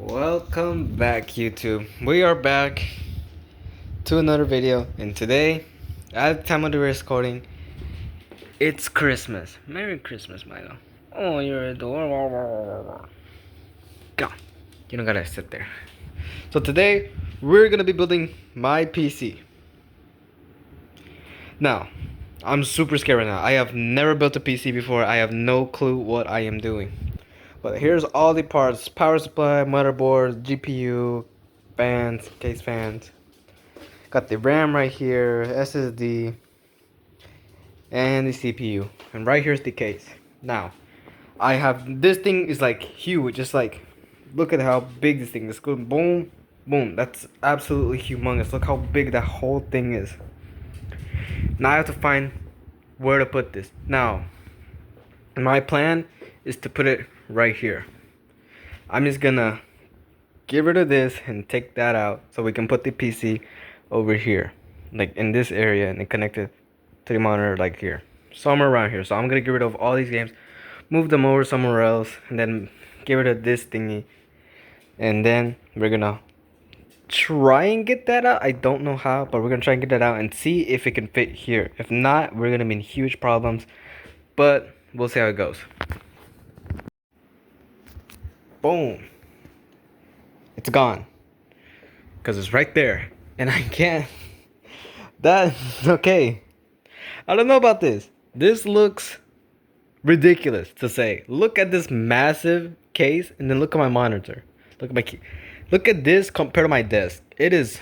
Welcome back, YouTube. We are back to another video, and today, at the time of the recording, it's Christmas. Merry Christmas, Milo. Oh, you're adorable. Go. You don't gotta sit there. So today, we're gonna be building my PC. Now, I'm super scared right now. I have never built a PC before. I have no clue what I am doing. But here's all the parts: power supply, motherboard, GPU, fans, case fans. Got the RAM right here, SSD, and the CPU. And right here's the case. Now, I have this thing is like huge. Just like, look at how big this thing is. Go boom, boom. That's absolutely humongous. Look how big that whole thing is. Now I have to find where to put this. Now, my plan is to put it right here. I'm just gonna get rid of this and take that out so we can put the PC over here, like in this area, and connect it to the monitor like here, somewhere around here. So I'm gonna get rid of all these games, move them over somewhere else, and then get rid of this thingy, and then we're gonna try and get that out. I don't know how, but we're gonna try and get that out and see if it can fit here. If not, we're gonna be in huge problems, but we'll see how it goes. Boom, it's gone because it's right there, and I can't. That's okay. I don't know about this. This looks ridiculous to say. Look at this massive case, and then look at my monitor. Look at my key. Look at this compared to my desk. It's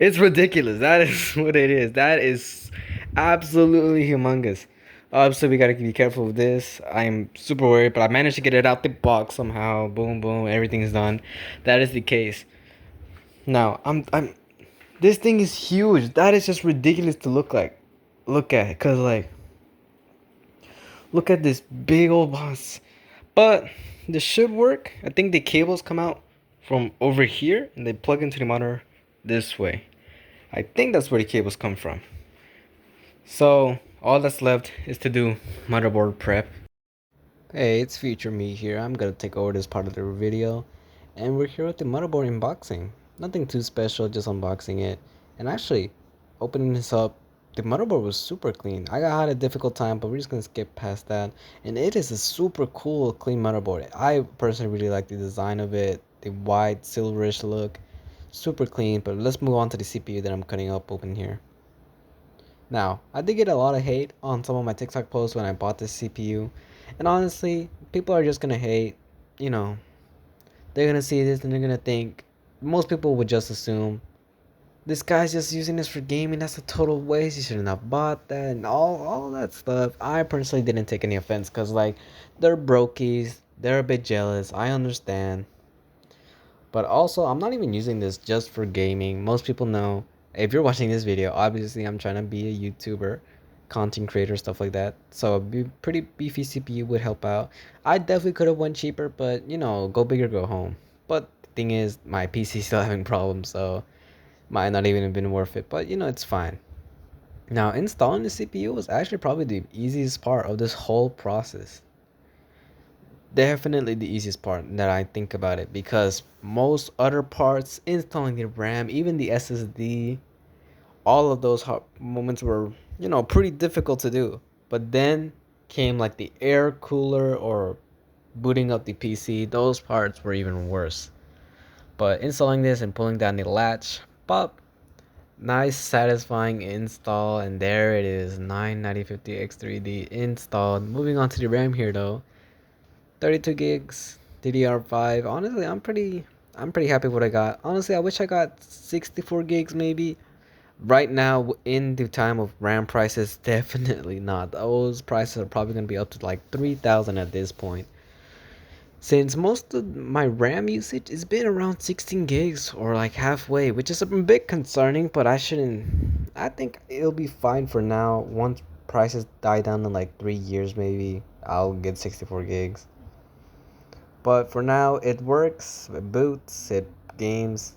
ridiculous. That is what it is. That is absolutely humongous. Obviously, we gotta be careful with this. I'm super worried, but I managed to get it out the box somehow. Boom, boom. Everything's done. That is the case. Now, I'm. This thing is huge. That is just ridiculous to look at it, cause like, look at this big old box. But this should work. I think the cables come out from over here and they plug into the monitor this way. I think that's where the cables come from. So all that's left is to do motherboard prep. Hey, it's future me here. I'm gonna take over this part of the video, and we're here with the motherboard unboxing. Nothing too special, just unboxing it. And actually, opening this up, the motherboard was super clean. I had a difficult time, but we're just gonna skip past that. And it is a super cool, clean motherboard. I personally really like the design of it, the white, silverish look, super clean. But let's move on to the CPU that I'm cutting up open here. Now, I did get a lot of hate on some of my TikTok posts when I bought this CPU. And honestly, people are just gonna hate, you know, they're gonna see this and they're gonna think, most people would just assume, this guy's just using this for gaming, that's a total waste, you shouldn't have bought that, and all that stuff. I personally didn't take any offense, because, like, they're brokies, they're a bit jealous, I understand. But also, I'm not even using this just for gaming. Most people know, if you're watching this video, obviously I'm trying to be a YouTuber, content creator, stuff like that. So a pretty beefy CPU would help out. I definitely could have went cheaper, but you know, go big or go home. But the thing is, my PC still having problems, so might not even have been worth it. But you know, it's fine. Now, installing the CPU was actually probably the easiest part of this whole process. Definitely the easiest part that I think about it, because most other parts, installing the RAM, even the SSD, all of those moments were, you know, pretty difficult to do. But then came like the air cooler or booting up the PC. Those parts were even worse. But installing this and pulling down the latch, pop, nice satisfying install, and there it is, 99050X3D installed. Moving on to the RAM here though. 32 gigs, DDR5. Honestly, I'm pretty happy with what I got. Honestly, I wish I got 64 gigs maybe. Right now, in the time of RAM prices, definitely not. Those prices are probably going to be up to like 3,000 at this point. Since most of my RAM usage has been around 16 gigs or like halfway, which is a bit concerning, but I think it'll be fine for now. Once prices die down in like 3 years maybe, I'll get 64 gigs. But for now, it works, it boots, it games,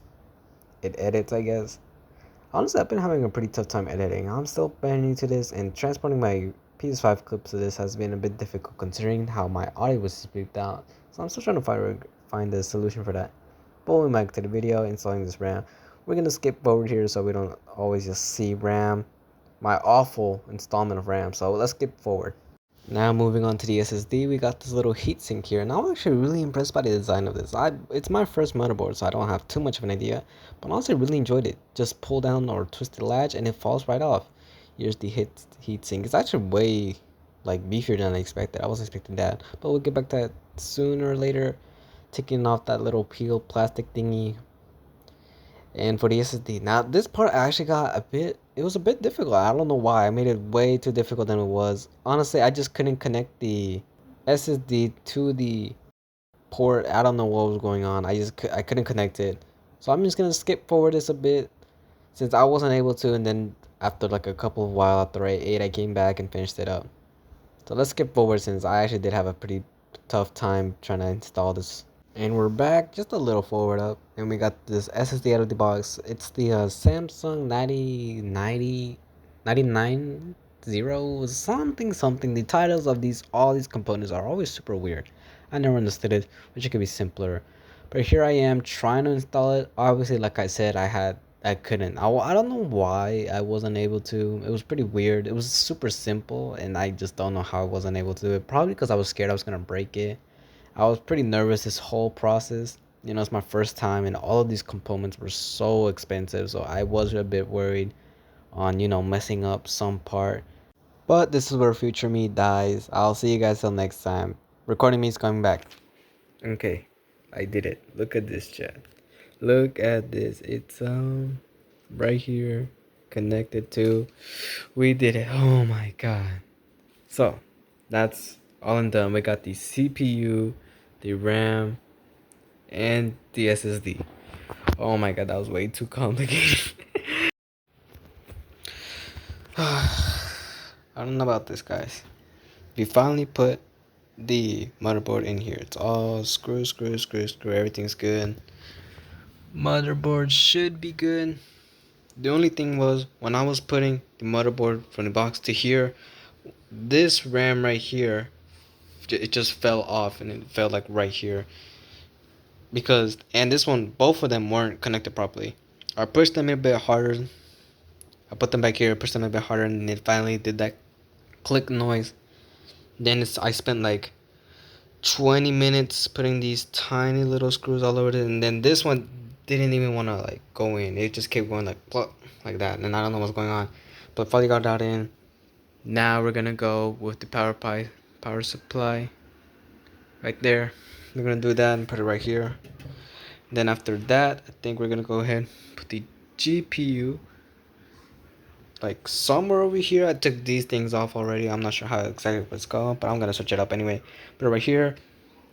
it edits, I guess. Honestly, I've been having a pretty tough time editing. I'm still brand new to this, and transporting my PS5 clips to this has been a bit difficult considering how my audio was split out. So I'm still trying to find the solution for that. But we'll back to the video installing this RAM. We're gonna skip forward here so we don't always just see RAM, my awful installment of RAM. So let's skip forward. Now moving on to the SSD, we got this little heatsink here, and I'm actually really impressed by the design of this. It's my first motherboard, so I don't have too much of an idea, but honestly really enjoyed it. Just pull down or twist the latch and it falls right off. Here's the heatsink. It's actually way like beefier than I expected. I wasn't expecting that, but we'll get back to that sooner or later. Taking off that little peel plastic thingy. And for the SSD, now this part I actually got it was a bit difficult. I don't know why. I made it way too difficult than it was. Honestly, I just couldn't connect the SSD to the port. I don't know what was going on. I couldn't connect it. So I'm just gonna skip forward this a bit since I wasn't able to. And then after like a couple of while after I ate, I came back and finished it up. So let's skip forward since I actually did have a pretty tough time trying to install this. And we're back just a little forward up, and we got this SSD out of the box. It's the Samsung 9090 something something. The titles of all these components are always super weird. I never understood it, which it could be simpler. But here I am trying to install it. Obviously, like I said, I couldn't. I don't know why I wasn't able to. It was pretty weird. It was super simple, and I just don't know how I wasn't able to do it. Probably because I was scared I was gonna break it. I was pretty nervous this whole process. You know, it's my first time, and all of these components were so expensive, so I was a bit worried on, messing up some part. But this is where future me dies. I'll see you guys till next time. Recording me is coming back. Okay, I did it. Look at this, chat. Look at this. It's right here, connected to. We did it. Oh my god. So, that's all and done. We got the CPU, the RAM, and the SSD. Oh my god, that was way too complicated. I don't know about this, guys. We finally put the motherboard in here. It's all screw. Everything's good. Motherboard should be good. The only thing was when I was putting the motherboard from the box to here, this RAM right here, it just fell off, and it fell like right here. And this one, both of them weren't connected properly. I pushed them a bit harder. I put them back here, pushed them a bit harder, and it finally did that click noise. Then I spent like 20 minutes putting these tiny little screws all over it, and then this one didn't even want to like go in. It just kept going like plop, like that, and I don't know what's going on. But finally got that in. Now we're gonna go with the power supply right there. We're gonna do that and put it right here. Then after that, I think we're gonna go ahead and put the GPU like somewhere over here. I took these things off already. I'm not sure how exactly it's called, but I'm gonna search it up anyway. Put it right here.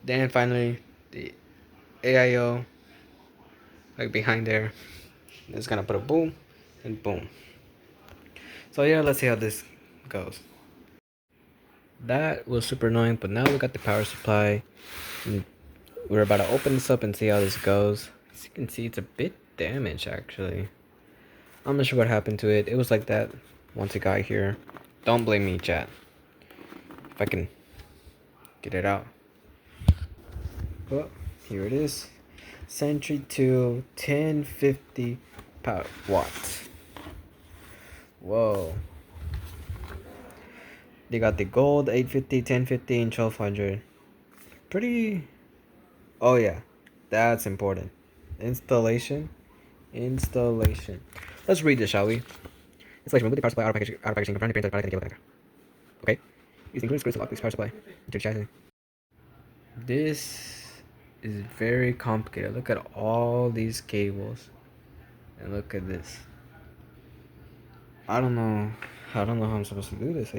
Then finally the AIO like behind there. It's gonna put a boom and boom. So yeah, let's see how this goes. That was super annoying, but now we got the power supply. And we're about to open this up and see how this goes. As you can see, it's a bit damaged actually. I'm not sure what happened to it. It was like that once it got here. Don't blame me, chat. If I can get it out. Well, here it is. Sentry 2 1050 power watts. Whoa. They got the gold 850, 1050, and 1200. Pretty. Oh yeah, that's important. Installation. Let's read this, shall we? Installation. Remove the power supply out of packaging. Confirm the printer product and cable connector. Okay. These include screws to lock this power supply into the chassis. This is very complicated. Look at all these cables, and look at this. I don't know how I'm supposed to do this.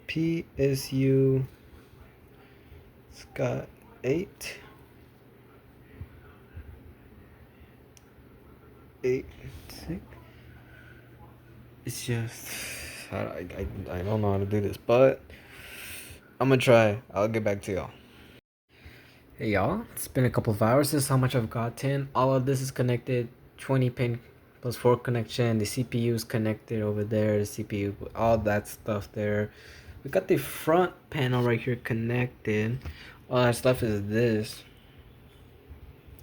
PSU. It's got 8. 6. It's just I don't know how to do this, but I'm gonna try. I'll get back to y'all. Hey y'all, it's been a couple of hours. This is how much I've gotten. All of this is connected. 20 pin plus 4 connection. The CPU is connected over there. The CPU, all that stuff there. We got the front panel right here connected. All that's left is this.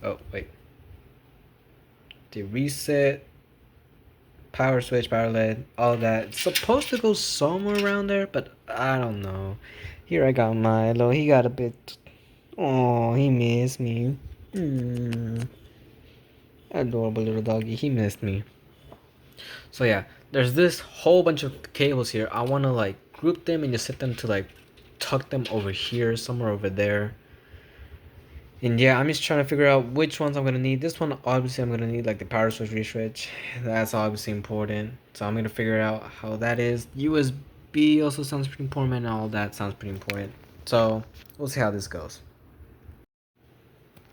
Oh, wait. The reset, power switch, power LED, all that. It's supposed to go somewhere around there, but I don't know. Here I got Milo. He got a bit. Oh, he missed me. Adorable little doggy. He missed me. So yeah, there's this whole bunch of cables here. I want to like group them and just set them to like tuck them over here, somewhere over there. And yeah, I'm just trying to figure out which ones I'm gonna need. This one, obviously, I'm gonna need like the power switch re-switch. That's obviously important. So I'm gonna figure out how that is. USB also sounds pretty important, and all that sounds pretty important. So we'll see how this goes.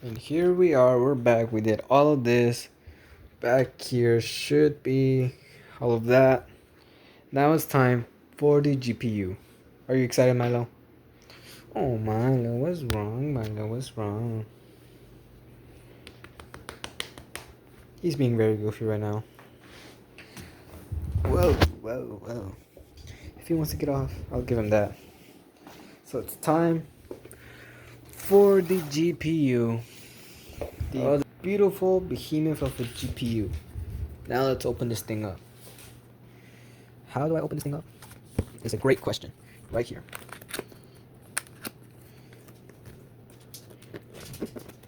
And here we are. We're back. We did all of this. Back here should be all of that. Now it's time for the GPU. Are you excited, Milo? Oh, Milo, what's wrong? Milo, what's wrong? He's being very goofy right now. Whoa, whoa, whoa. If he wants to get off, I'll give him that. So it's time for the GPU. The beautiful behemoth of a GPU. Now let's open this thing up. How do I open this thing up? It's a great question. Right here.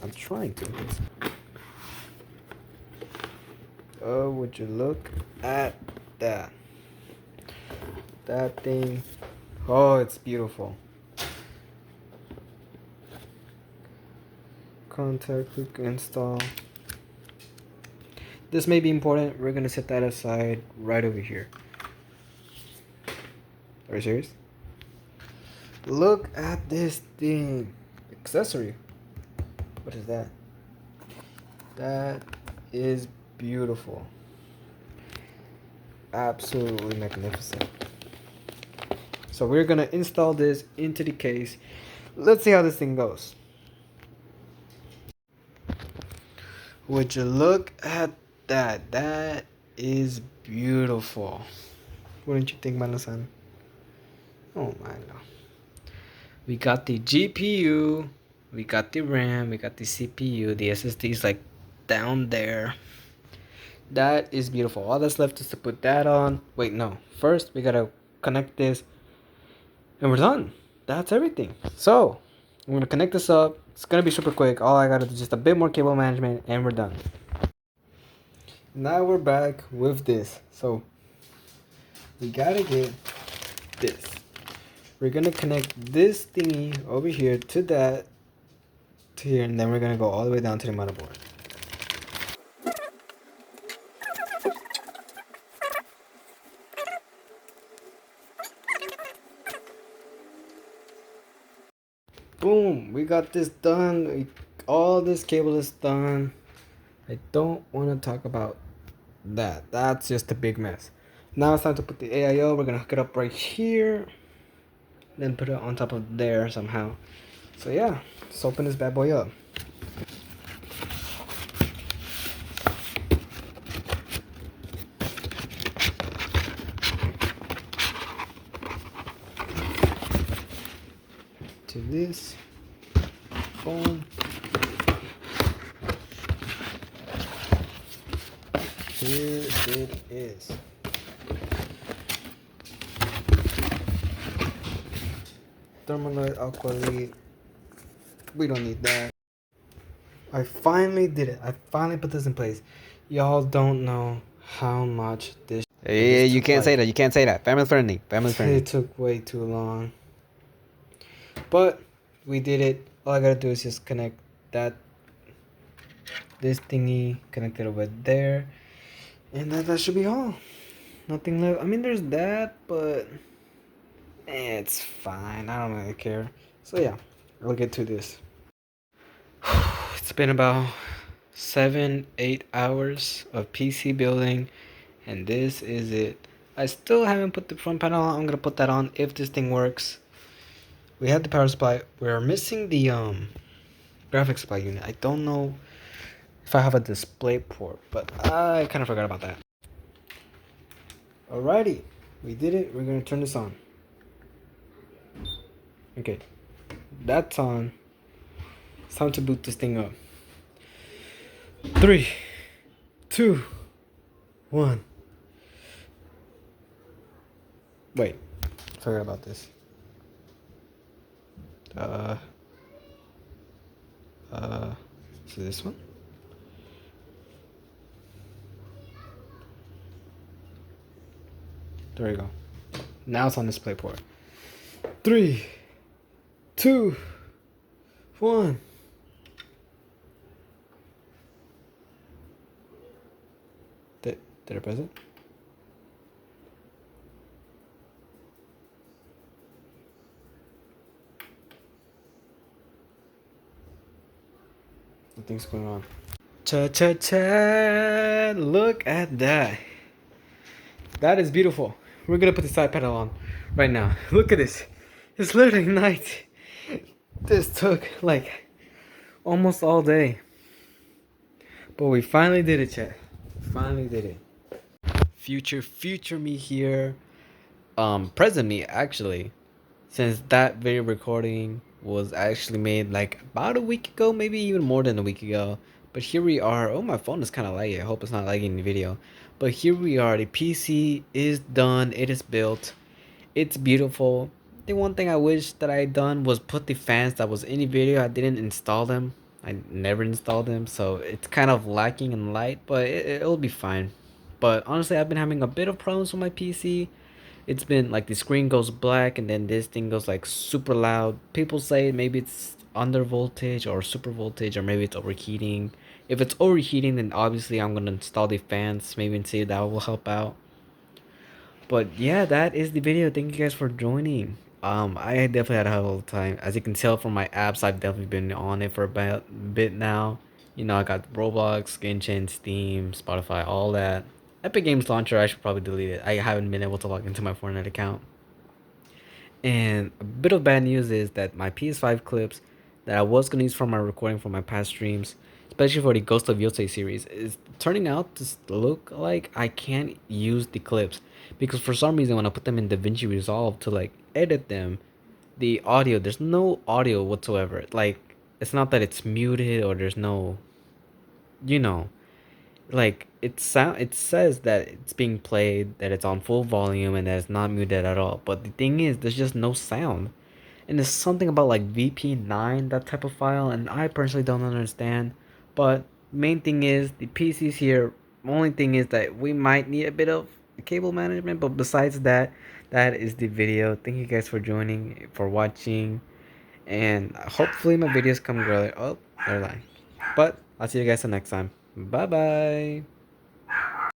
I'm trying to. Oh, would you look at that? That thing. Oh, it's beautiful. Contact, quick install. This may be important. We're gonna set that aside right over here. Are you serious? Look at this thing. Accessory. What is that? That is beautiful. Absolutely magnificent. So we're gonna install this into the case. Let's see how this thing goes. Would you look at that? That is beautiful. Wouldn't you think, Mano-san? Oh my no. We got the GPU, we got the RAM, we got the CPU, the SSD is like down there. That is beautiful. All that's left is to put that on. Wait, no. First, we gotta connect this, and we're done. That's everything. So, I'm gonna connect this up. It's gonna be super quick. All I gotta do is just a bit more cable management, and we're done. Now we're back with this. So, we gotta get this. We're gonna connect this thingy over here to that, to here, and then we're gonna go all the way down to the motherboard. Boom, we got this done. All this cable is done. I don't want to talk about that. That's just a big mess. Now it's time to put the AIO. We're gonna hook it up right here, then put it on top of there somehow. So yeah, let's open this bad boy up. To this phone. Here it is. Thermalite, aqualite. We don't need that. I finally did it. I finally put this in place. Y'all don't know how much this. Hey, you can't say that. You can't say that. Family friendly. Family friendly. It took way too long. But we did it. All I gotta do is just connect this thingy, connect it over there, and that should be all. Nothing left. I mean, there's that, but it's fine. I don't really care. So yeah, I'll get to this. It's been about 7-8 hours of PC building, and this is it. I still haven't put the front panel on. I'm gonna put that on if this thing works. We had the power supply. We're missing the graphics supply unit. I don't know if I have a display port, but I kind of forgot about that. Alrighty, we did it. We're gonna turn this on. Okay, that's on. It's time to boot this thing up. 3, 2, 1. Wait, forgot about this. Uh, so this one? There we go. Now it's on display port. 3, 2, 1. Did I press it? Nothing's going on. Cha cha cha! Look at that. That is beautiful. We're gonna put the side panel on right now. Look at this. It's literally night. This took like almost all day. But we finally did it, chat. Finally did it. Future me here. Present me actually. Since that video recording was actually made like about a week ago, maybe even more than a week ago. But here we are. Oh, my phone is kind of laggy. I hope it's not lagging in the video. But here we are. The PC is done. It is built. It's beautiful. The one thing I wish that I had done was put the fans that was in the video. I didn't install them. I never installed them, so it's kind of lacking in light, but it'll be fine. But honestly, I've been having a bit of problems with my PC. It's been like the screen goes black and then this thing goes like super loud. People say maybe it's under voltage or super voltage or maybe it's overheating. If it's overheating, then obviously I'm gonna install the fans, maybe, and see if that will help out. But yeah, that is the video. Thank you guys for joining. I definitely had a hell of a time. As you can tell from my apps, I've definitely been on it for about a bit now. You know, I got Roblox, Genshin, Steam, Spotify, all that. Epic Games Launcher, I should probably delete it. I haven't been able to log into my Fortnite account. And a bit of bad news is that my PS5 clips that I was gonna use for my recording for my past streams, especially for the Ghost of Yotei series, is turning out to look like I can't use the clips because for some reason when I put them in DaVinci Resolve to like edit them, the audio, there's no audio whatsoever. Like, it's not that it's muted or there's no, you know, like it says that it's being played, that it's on full volume and that it's not muted at all, but the thing is there's just no sound. And there's something about like VP9, that type of file, and I personally don't understand. But main thing is the PC's here. Only thing is that we might need a bit of cable management, but besides that, that is the video. Thank you guys for joining, for watching, and hopefully my videos come early. Oh, they're lying. But I'll see you guys the next time. Bye bye.